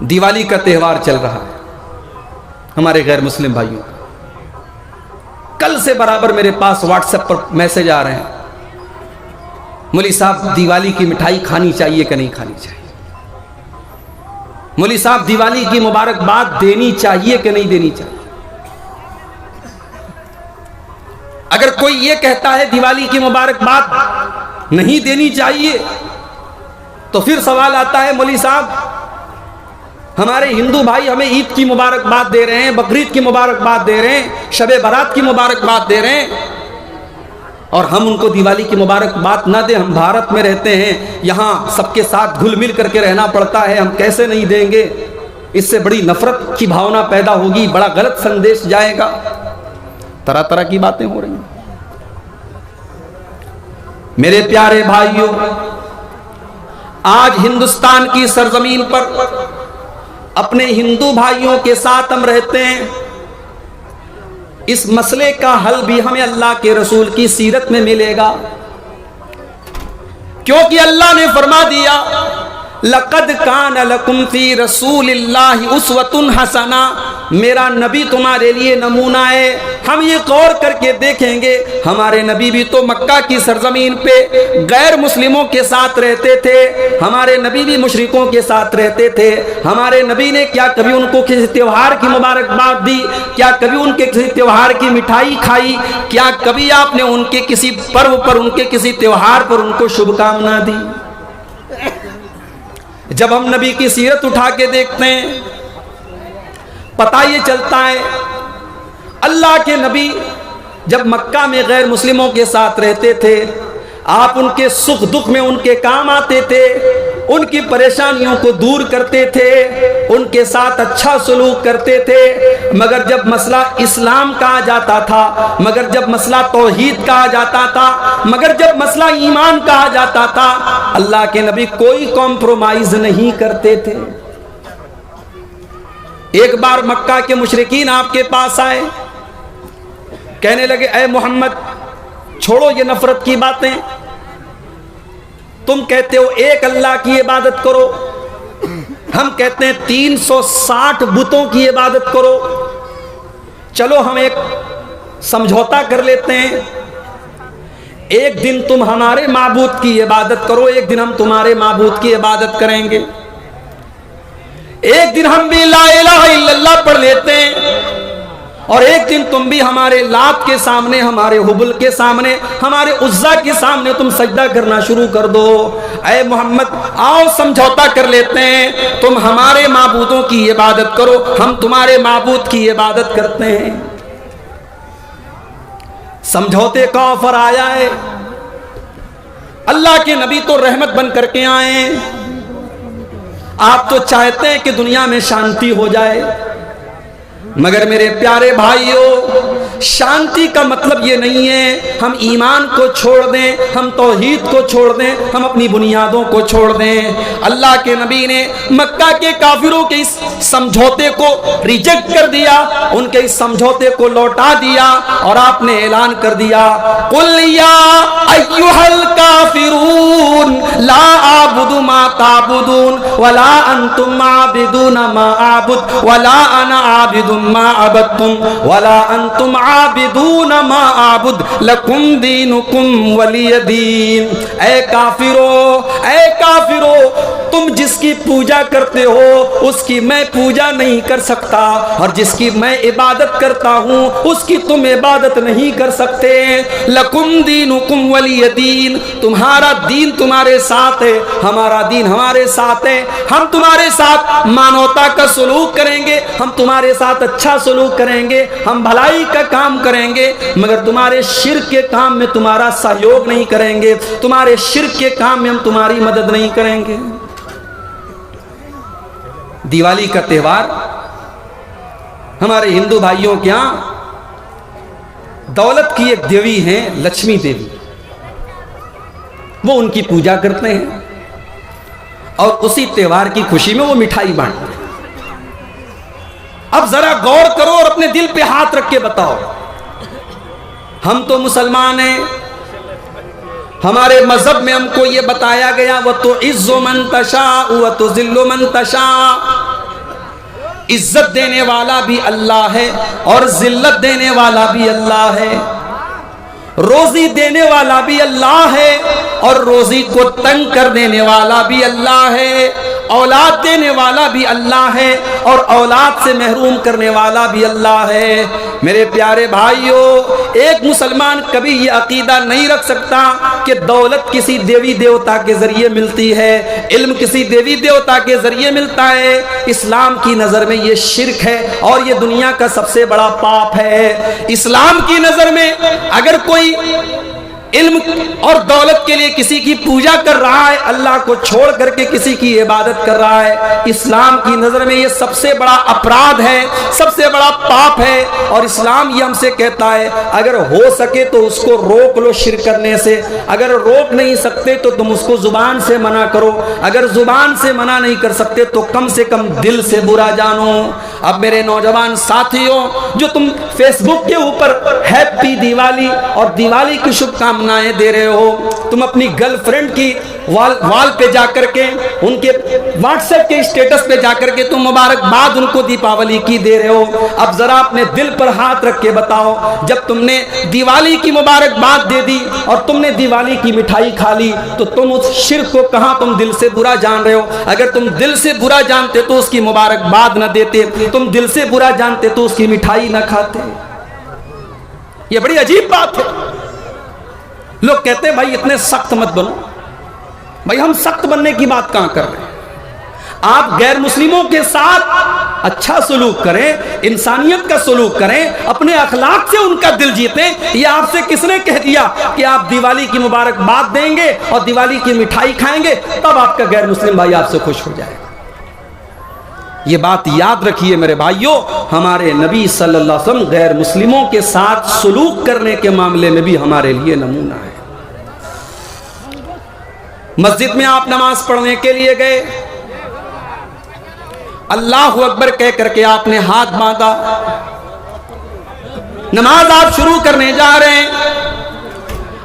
दिवाली का त्यौहार चल रहा है हमारे गैर मुस्लिम भाइयों का। कल से बराबर मेरे पास व्हाट्सएप पर मैसेज आ रहे हैं, मौलवी साहब दिवाली की मिठाई खानी चाहिए कि नहीं खानी चाहिए, मौलवी साहब दिवाली की मुबारकबाद देनी चाहिए कि नहीं देनी चाहिए। अगर कोई ये कहता है दिवाली की मुबारकबाद नहीं देनी चाहिए, तो फिर सवाल आता है मौलवी साहब हमारे हिंदू भाई हमें ईद की मुबारकबाद दे रहे हैं, बकरीद की मुबारकबाद दे रहे हैं, शबे बारात की मुबारकबाद दे रहे हैं, और हम उनको दिवाली की मुबारकबाद ना दें। हम भारत में रहते हैं, यहाँ सबके साथ घुल मिल करके रहना पड़ता है, हम कैसे नहीं देंगे? इससे बड़ी नफरत की भावना पैदा होगी, बड़ा गलत संदेश जाएगा। तरह तरह की बातें हो रही हैं। मेरे प्यारे भाइयों, आज हिंदुस्तान की सरजमीन पर अपने हिंदू भाइयों के साथ हम रहते हैं। इस मसले का हल भी हमें अल्लाह के रसूल की सीरत में मिलेगा, क्योंकि अल्लाह ने फरमा दिया लक़द कान लकुम फी रसूलिल्लाहि उस्वतुन हसना, मेरा नबी तुम्हारे लिए नमूना है। हम ये गौर करके देखेंगे, हमारे नबी भी तो मक्का की सरजमीन पे गैर मुस्लिमों के साथ रहते थे, हमारे नबी भी मुशरिकों के साथ रहते थे। हमारे नबी ने क्या कभी उनको किसी त्योहार की मुबारकबाद दी? क्या कभी उनके किसी त्योहार की मिठाई खाई? क्या कभी आपने उनके किसी पर्व पर, उनके किसी त्योहार पर उनको शुभकामना दी? जब हम नबी की सीरत उठा के देखते हैं, पता ये चलता है अल्लाह के नबी जब मक्का में गैर मुस्लिमों के साथ रहते थे, आप उनके सुख दुख में उनके काम आते थे, उनकी परेशानियों को दूर करते थे, उनके साथ अच्छा सलूक करते थे। मगर जब मसला इस्लाम का आ जाता था, मगर जब मसला तौहीद का आ जाता था, मगर जब मसला ईमान का आ जाता था, अल्लाह के नबी कोई कॉम्प्रोमाइज नहीं करते थे। एक बार मक्का के मुशरिकीन आपके पास आए, कहने लगे ऐ मोहम्मद छोड़ो ये नफरत की बातें, तुम कहते हो एक अल्लाह की इबादत करो, हम कहते हैं 360 बुतों की इबादत करो। चलो हम एक समझौता कर लेते हैं, एक दिन तुम हमारे माबूद की इबादत करो, एक दिन हम तुम्हारे माबूद की इबादत करेंगे। एक दिन हम भी ला इलाहा इल्लल्लाह पढ़ लेते हैं, और एक दिन तुम भी हमारे लात के सामने, हमारे हुबुल के सामने, हमारे उज्जा के सामने तुम सजदा करना शुरू कर दो। ऐ मोहम्मद आओ समझौता कर लेते हैं, तुम हमारे माबूदों की इबादत करो, हम तुम्हारे माबूद की इबादत करते हैं। समझौते का ऑफर आया है। अल्लाह के नबी तो रहमत बन करके आए, आप तो चाहते हैं कि दुनिया में शांति हो जाए, मगर मेरे प्यारे भाइयों शांति का मतलब ये नहीं है हम ईमान को छोड़ दें, हम तौहीद को छोड़ दें, हम अपनी बुनियादों को छोड़ दें। अल्लाह के नबी ने मक्का के काफिरों के इस समझौते को रिजेक्ट कर दिया, उनके इस समझौते को लौटा दिया, और आपने ऐलान कर दिया कुल या अय्युहल काफिरून ला आबुदु मा ताबुदून वला अंतुम आबिदून मा आबुद वला अना आबिदुम मा अबदतुम वला अंतुम आबिदून मा आबुद लकुम दीनुकुम वलिय दीन। ऐ काफिरो तुम जिसकी पूजा करते हो उसकी मैं पूजा नहीं कर सकता, और जिसकी मैं इबादत करता हूँ उसकी तुम इबादत नहीं कर सकते। लकुम दीनुकुम वलिय दीन, तुम्हारा दीन तुम्हारे साथ है, हमारा दीन हमारे साथ है। हम तुम्हारे साथ मानवता का सलूक करेंगे, हम तुम्हारे साथ अच्छा सलूक करेंगे, हम भलाई का काम करेंगे, मगर तुम्हारे शिर्क के काम में तुम्हारा सहयोग नहीं करेंगे, तुम्हारे शिर्क के काम में हम तुम्हारी मदद नहीं करेंगे। दिवाली का त्यौहार हमारे हिंदू भाइयों के यहां दौलत की एक देवी हैं लक्ष्मी देवी, वो उनकी पूजा करते हैं, और उसी त्यौहार की खुशी में वो मिठाई बांटते हैं। अब जरा गौर करो और अपने दिल पे हाथ रख के बताओ, हम तो मुसलमान हैं, हमारे मजहब में हमको ये बताया गया वो तो इज्जो मन तशा व तो जिल्लो मन तशा, इज्जत देने वाला भी अल्लाह है और जिल्लत देने वाला भी अल्लाह है। रोजी देने वाला भी अल्लाह है और रोजी को तंग कर देने वाला भी अल्लाह है। औलाद देने वाला भी अल्लाह है और औलाद से महरूम करने वाला भी अल्लाह है। मेरे प्यारे भाइयों, एक मुसलमान कभी ये अकीदा नहीं रख सकता कि दौलत किसी देवी देवता के जरिए मिलती है, इल्म किसी देवी देवता के जरिए मिलता है। इस्लाम की नज़र में ये शिर्क है और ये दुनिया का सबसे बड़ा पाप है। इस्लाम की नज़र में अगर कोई इल्म और दौलत के लिए किसी की पूजा कर रहा है, अल्लाह को छोड़ करके किसी की इबादत कर रहा है, इस्लाम की नज़र में ये सबसे बड़ा अपराध है, सबसे बड़ा पाप है। और इस्लाम ये हमसे कहता है अगर हो सके तो उसको रोक लो शिर्क करने से। अगर रोक नहीं सकते तो तुम उसको जुबान से मना करो, अगर जुबान से मना नहीं कर सकते तो कम से कम दिल से बुरा जानो। अब मेरे नौजवान साथियों, जो तुम फेसबुक के ऊपर हैप्पी दिवाली और दिवाली की शुभकामनाएं दे रहे हो, तुम अपनी गर्लफ्रेंड की वाल पे जाकर के, उनके व्हाट्सएप के स्टेटस पे जाकर के तुम मुबारकबाद उनको दीपावली की दे रहे हो। अब जरा अपने दिल पर हाथ रख के बताओ, जब तुमने दिवाली की मुबारकबाद दे दी और तुमने दिवाली की मिठाई खा ली तो तुम उस शिर्क को कहां तुम दिल से बुरा जान रहे हो? अगर तुम दिल से बुरा जानते तो उसकी मुबारकबाद न देते, तुम दिल से बुरा जानते तो उसकी मिठाई न खाते। ये बड़ी अजीब बात है। लोग कहते हैं भाई इतने सख्त मत बनो। भाई हम सख्त बनने की बात कहां कर रहे हैं? आप गैर मुस्लिमों के साथ अच्छा सलूक करें, इंसानियत का सलूक करें, अपने अखलाक से उनका दिल जीतें। ये आपसे किसने कह दिया कि आप दिवाली की मुबारकबाद देंगे और दिवाली की मिठाई खाएंगे तब आपका गैर मुस्लिम भाई आपसे खुश हो जाएगा? ये बात याद रखिए मेरे भाइयों, हमारे नबी सल्लल्लाहु अलैहि वसल्लम गैर मुस्लिमों के साथ सलूक करने के मामले में भी हमारे लिए नमूना है। मस्जिद में आप नमाज पढ़ने के लिए गए, अल्लाह अकबर कह करके आपने हाथ बांधा, नमाज आप शुरू करने जा रहे हैं।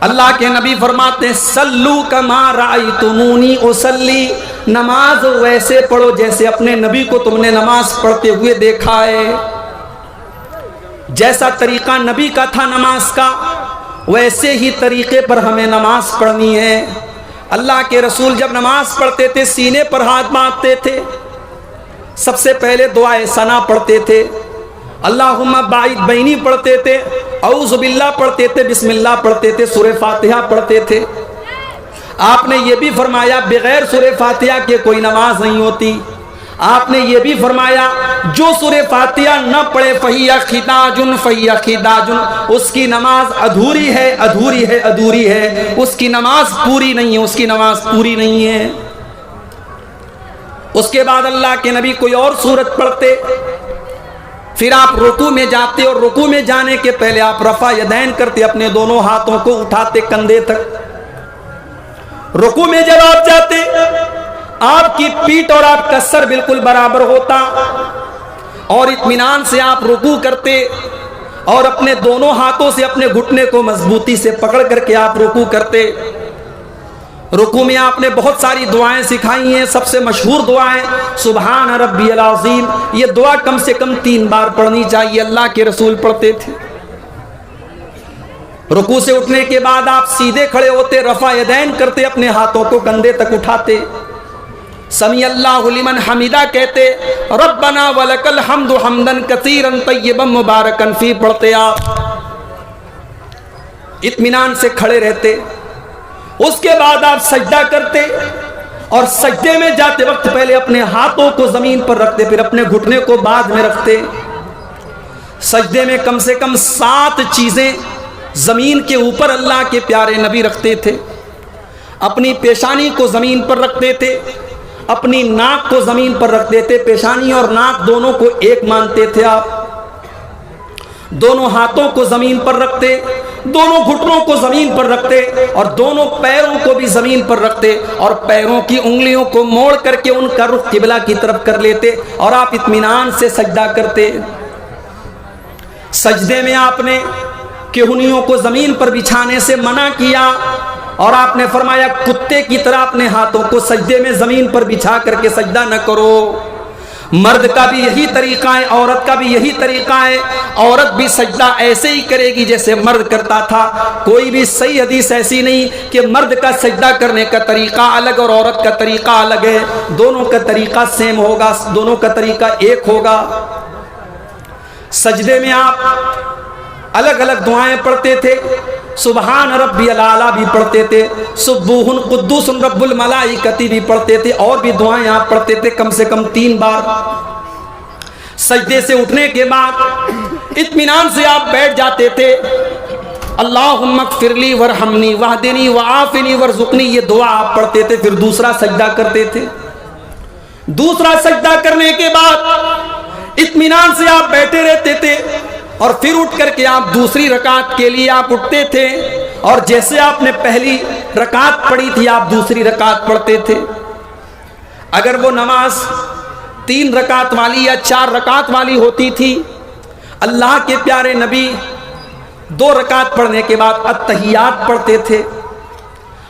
अल्लाह के नबी फरमाते हैं सल्लू कमा राअयतुमूनी उसल्ली, नमाज वैसे पढ़ो जैसे अपने नबी को तुमने नमाज पढ़ते हुए देखा है। जैसा तरीका नबी का था नमाज का, वैसे ही तरीके पर हमें नमाज पढ़नी है। अल्लाह के रसूल जब नमाज पढ़ते थे सीने पर हाथ बांधते थे, सबसे पहले दुआए सना पढ़ते थे, अल्लाहुम्मा बाइद बैनी पढ़ते थे, औज़ु बिल्लाह पढ़ते थे, बिस्मिल्लाह पढ़ते थे, सूरह फातिहा पढ़ते थे। आपने ये भी फरमाया बगैर सूरह फातिहा के कोई नमाज नहीं होती। आपने ये भी फरमाया जो सूरह फातिहा न पढ़े फहिया खिदाजुन फहिया खिदाजुन, उसकी नमाज अधूरी है, अधूरी है, अधूरी है, उसकी नमाज पूरी नहीं है, उसकी नमाज पूरी नहीं है। उसके बाद अल्लाह के नबी कोई और सूरत पढ़ते, फिर आप रुकू में जाते और रुकू में जाने के पहले आप रफा यदैन करते, अपने दोनों हाथों को उठाते कंधे तक। रुकू में जब आप जाते आपकी पीठ और आपका सर बिल्कुल बराबर होता और इत्मीनान से आप रुकू करते और अपने दोनों हाथों से अपने घुटने को मजबूती से पकड़ करके आप रुकू करते। रुकू में आपने बहुत सारी दुआएं सिखाई हैं। सबसे मशहूर दुआएं सुभान रब्बियल अज़ीम, ये दुआ कम से कम 3 बार पढ़नी चाहिए, अल्लाह के रसूल पढ़ते थे। रुकू से उठने के बाद आप सीधे खड़े होते, रफा यदैन करते, अपने हाथों को कंधे तक उठाते, समी अल्लाहु लिमन हमीदा कहते, रब्बना वलकल हम्दु हम्दन कसीरन तय्यबन मुबारकन फी पढ़ते। आप इत्मीनान से खड़े रहते। उसके बाद आप सजदा करते और सजदे में जाते वक्त पहले अपने हाथों को जमीन पर रखते, फिर अपने घुटने को बाद में रखते। सजदे में कम से कम 7 चीजें जमीन के ऊपर अल्लाह के प्यारे नबी रखते थे। अपनी पेशानी को जमीन पर रखते थे, अपनी नाक को जमीन पर रखते थे, पेशानी और नाक दोनों को एक मानते थे। आप दोनों हाथों को जमीन पर रखते, दोनों घुटनों को जमीन पर रखते और दोनों पैरों को भी जमीन पर रखते और पैरों की उंगलियों को मोड़ करके उनका रुख किबला की तरफ कर लेते और आप इत्मीनान से सजदा करते। सजदे में आपने केहुनियों को जमीन पर बिछाने से मना किया और आपने फरमाया कुत्ते की तरह अपने हाथों को सजदे में जमीन पर बिछा करके सजदा न करो। मर्द का भी यही तरीका है, औरत का भी यही तरीका है। औरत भी सजदा ऐसे ही करेगी जैसे मर्द करता था। कोई भी सही हदीस ऐसी नहीं कि मर्द का सजदा करने का तरीका अलग और औरत का तरीका अलग है। दोनों का तरीका सेम होगा, दोनों का तरीका एक होगा। सजदे में आप अलग अलग दुआएं पढ़ते थे। सुबहान रब्बियल आला भी पढ़ते थे, सुब्बूहुन कुद्दूसुन रब्बुल मलाइकती भी पढ़ते थे, और भी दुआएं आप पढ़ते थे कम से कम 3 बार। सजदे से उठने के बाद इत्मीनान से आप बैठ जाते थे। अल्लाहुम्मा ग़फ़िरली वरहमनी वहदिनी वआफ़िनी वरज़ुक़नी, ये दुआ आप पढ़ते थे। फिर दूसरा सजदा करते थे। दूसरा सजदा करने के बाद इत्मीनान से आप बैठे रहते थे, और फिर उठ करके आप दूसरी रकात के लिए आप उठते थे, और जैसे आपने पहली रकात पढ़ी थी आप दूसरी रकात पढ़ते थे। अगर वो नमाज 3 रकात वाली या 4 रकात वाली होती थी, अल्लाह के प्यारे नबी 2 रकात पढ़ने के बाद अत्तहियात पढ़ते थे।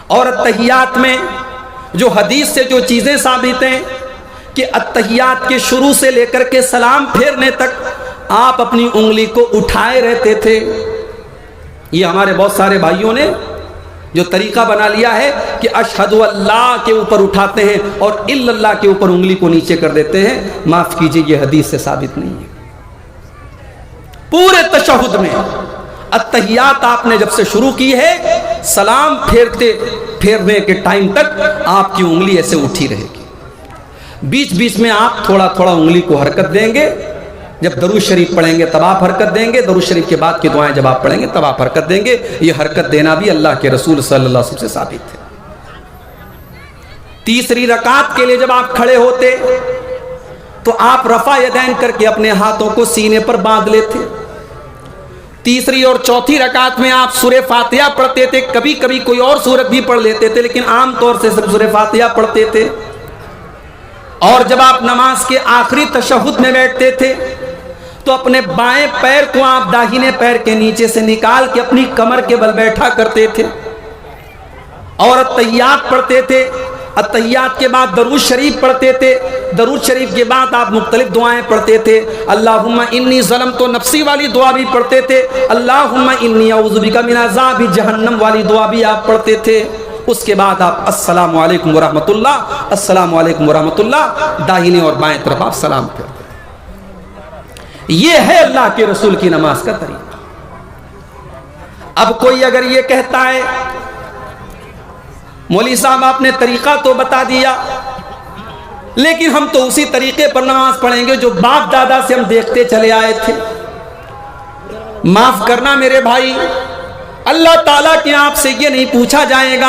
और अत्तहियात में जो हदीस से जो चीज़ें साबित हैं कि अत्तहियात के शुरू से लेकर के सलाम फेरने तक आप अपनी उंगली को उठाए रहते थे। ये हमारे बहुत सारे भाइयों ने जो तरीका बना लिया है कि अशहदु अल्लाह के ऊपर उठाते हैं और इल्लल्लाह के ऊपर उंगली को नीचे कर देते हैं। माफ कीजिए, ये हदीस से साबित नहीं है। पूरे तशहुद में अत्तहियात आपने जब से शुरू की है, सलाम फेरने के टाइम तक आपकी उंगली ऐसे उठी रहेगी। बीच बीच में आप थोड़ा थोड़ा उंगली को हरकत देंगे। जब दरूद शरीफ पढ़ेंगे तब आप हरकत देंगे, दरूद शरीफ के बाद की दुआएं जब आप पढ़ेंगे तब आप हरकत देंगे। ये हरकत देना भी अल्लाह के रसूल सल्लल्लाहु अलैहि वसल्लम से साबित है। तीसरी रकात के लिए जब आप खड़े होते तो आप रफा यदैन करके अपने हाथों को सीने पर बांध लेते। तीसरी और चौथी रकात में आप सूरह फातिहा पढ़ते थे, कभी कभी कोई और सूरत भी पढ़ लेते थे, लेकिन आमतौर से सिर्फ सूरह फातिहा पढ़ते थे। और जब आप नमाज के आखिरी तशहुद में बैठते थे तो अपने बाएं पैर को आप दाहिने पैर के नीचे से निकाल के अपनी कमर के बल बैठा करते थे और अत्तहियात पढ़ते थे। अत्तहियात के बाद दरूद शरीफ पढ़ते थे। दरूद शरीफ के बाद आप मुख्तलिफ दुआएं पढ़ते थे। अल्लाहुम्मा इन्नी ज़लमतु नफ्सी वाली दुआ भी पढ़ते थे। अल्लाहुम्मा इन्नी अऊज़ु बिका मिन अज़ाबि जहन्नम वाली दुआ भी आप पढ़ते थे। उसके बाद आप अस्सलामु अलैकुम वरहमतुल्लाह, अस्सलामु अलैकुम वरहमतुल्लाह, दाहिने और बाएं तरफ आप सलाम करते। ये है अल्लाह के रसूल की नमाज का तरीका। अब कोई अगर ये कहता है मौलवी साहब आपने तरीका तो बता दिया, लेकिन हम तो उसी तरीके पर नमाज पढ़ेंगे जो बाप दादा से हम देखते चले आए थे। माफ करना मेरे भाई, अल्लाह ताला के आपसे ये नहीं पूछा जाएगा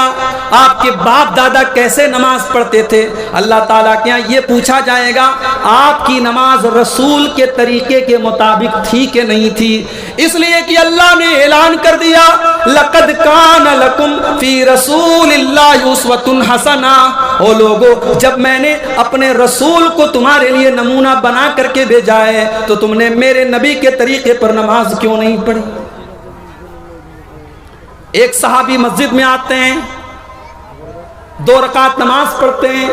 आपके बाप दादा कैसे नमाज पढ़ते थे। अल्लाह ताला के यहाँ ये पूछा जाएगा आपकी नमाज रसूल के तरीके के मुताबिक थी कि नहीं थी। इसलिए कि अल्लाह ने ऐलान कर दिया, लक़द कान लकुम फी रसूलिल्लाहि उस्वतुन हसना। ओ लोगो, जब मैंने अपने रसूल को तुम्हारे लिए नमूना बना करके भेजा है तो तुमने मेरे नबी के तरीके पर नमाज क्यों नहीं पढ़ी। एक सहाबी मस्जिद में आते हैं, 2 रकात नमाज पढ़ते हैं।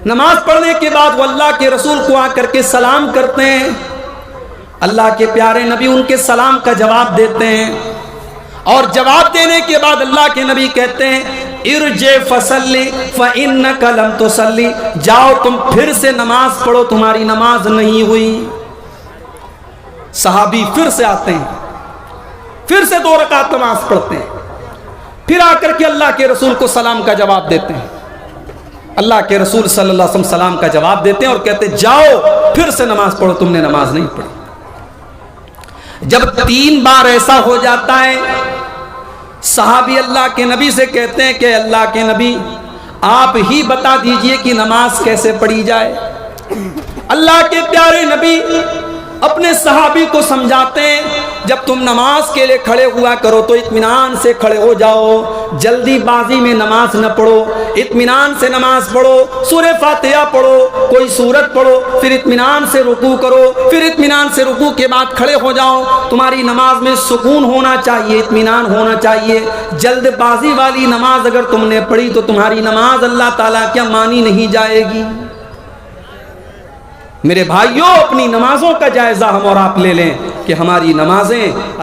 नमाज पढ़ने के बाद वो अल्लाह के रसूल को आकर के सलाम करते हैं। अल्लाह के प्यारे नबी उनके सलाम का जवाब देते हैं, और जवाब देने के बाद अल्लाह के नबी कहते हैं, इरजे फसल्ली फ़इन्नका लम तुसल्ली, जाओ तुम फिर से नमाज पढ़ो, तुम्हारी नमाज नहीं हुई। सहाबी फिर से आते हैं, फिर से 2 रकात नमाज पढ़ते हैं, फिर आकर के अल्लाह के रसूल को सलाम का जवाब देते हैं। अल्लाह के रसूल सल्लल्लाहु अलैहि वसल्लम सलाम का जवाब देते हैं और कहते हैं, जाओ फिर से नमाज पढ़ो, तुमने नमाज नहीं पढ़ी। जब 3 बार ऐसा हो जाता है, सहाबी अल्लाह के नबी से कहते हैं कि अल्लाह के नबी आप ही बता दीजिए कि नमाज कैसे पढ़ी जाए। अल्लाह के प्यारे नबी अपने सहाबी को समझाते हैं, जब तुम नमाज के लिए खड़े हुआ करो तो इत्मीनान से खड़े हो जाओ, जल्दीबाजी में नमाज न पढ़ो, इत्मीनान से नमाज पढ़ो। सूरह फातिहा पढ़ो, कोई सूरत पढ़ो, फिर इत्मीनान से रुकू करो, फिर इत्मीनान से रुकू के बाद खड़े हो जाओ। तुम्हारी नमाज में सुकून होना चाहिए, इत्मीनान होना चाहिए। जल्दबाजी वाली नमाज अगर तुमने पढ़ी तो तुम्हारी नमाज अल्लाह ताला क्या मानी नहीं जाएगी। मेरे भाइयों, अपनी नमाजों का जायजा हम और आप ले लें कि हमारी नमाजें